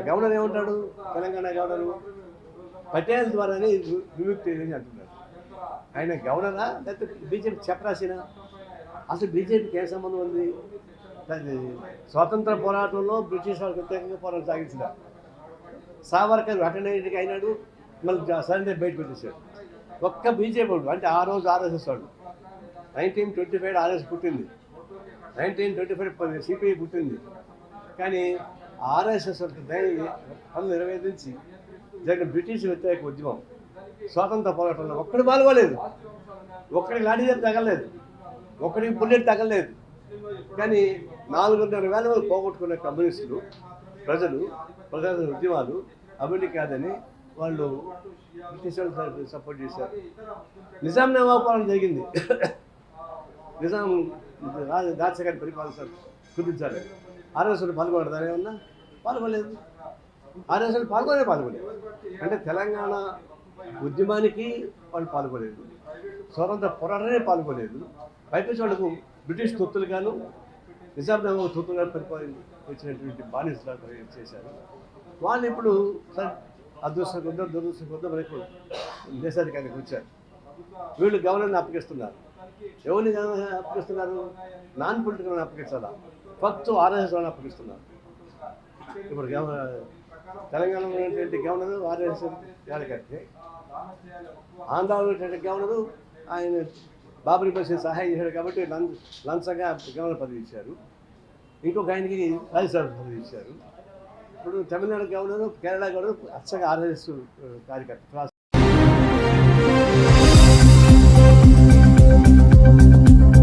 Governor ఏమంటాడు? Telangana governor Patel ద్వారానే విముక్తి అని అంటున్నాడు. ఆయన గవర్నరా లేకపోతే బీజేపీ చెప్పరాసినా? అసలు బీజేపీకి ఏ సంబంధం ఉంది? స్వాతంత్ర పోరాటంలో బ్రిటిష్ వాళ్ళకి వ్యతిరేకంగా పోరాటం సాగించిన సావర్కర్ అటెండెంట్కి అయినాడు, మళ్ళీ సరెండర్ బయట పెట్టేశాడు. ఒక్క బీజేపీ వాడు, అంటే ఆ రోజు ఆర్ఎస్ఎస్ వాడు. 1925 ఆర్ఎస్ పుట్టింది, 1925 సిపిఐ పుట్టింది. కానీ ఆర్ఎస్ఎస్ పనులు నిర్వేదించి జరిగిన బ్రిటిష్ వ్యతిరేక ఉద్యమం స్వాతంత్ర పోరాటంలో ఒక్కడు పాల్గొలేదు, ఒక్కడికి లాఠీ చేతి తగలలేదు, ఒక్కడికి బుల్లెట్ తగలలేదు. కానీ 4.5 వేల మంది పోగొట్టుకున్న కమ్యూనిస్టులు ప్రజలు ఉద్యమాలు అభివృద్ధి కాదని వాళ్ళు బ్రిటిష్ వాళ్ళు సపోర్ట్ చేశారు. నిజాం నవాబ్ పాలన జరిగింది. నిజాం దాచగారి పరిపాలన కుదించాలి. ఆర్ఎస్ఎల్ పాల్గొనడం ఏమన్నా? పాల్గొలేదు. ఆర్ఎస్ఎల్ పాల్గొలేదు. అంటే తెలంగాణ ఉద్యమానికి వాళ్ళు పాల్గొలేదు, స్వతంత్ర పోరాటమే పాల్గొలేదు. పైపేసి వాళ్ళకు బ్రిటిష్ తొత్తులుగాను నిజాం నవాబ్ తొత్తులుగా పరిపాలించినటువంటి బానిసలు చేశారు. వాళ్ళు ఇప్పుడు అదృష్టం కొద్దో దురదృష్టం కొద్దో మనకు దేశాధికారికి వచ్చారు. వీళ్ళు గవర్నర్ని అప్పగిస్తున్నారు. ఎవరిని అప్పగిస్తున్నారు? నాన్ పొలిటికల్ అప్పగించాలా? ఫస్ట్ ఆర్ఎస్ఎస్ వాళ్ళని అప్పగిస్తున్నారు. ఇప్పుడు తెలంగాణలో ఉన్నటువంటి గవర్నర్ ఆర్ఎస్ఎస్ యాదకర్తే, ఆంధ్రాలో ఉన్నటువంటి గవర్నరు ఆయన బాబరీ మసీద్ సహాయం చేశాడు కాబట్టి లంచంగా గవర్నర్ పదవి ఇచ్చారు. ఇంకొక ఆయనకి రాజ్యసభ పదవి ఇచ్చారు. ఇప్పుడు తమిళనాడు గవర్నరు, కేరళ గవర్నరు అచ్చగా ఆర్ఎస్ఎస్ కార్యకర్త.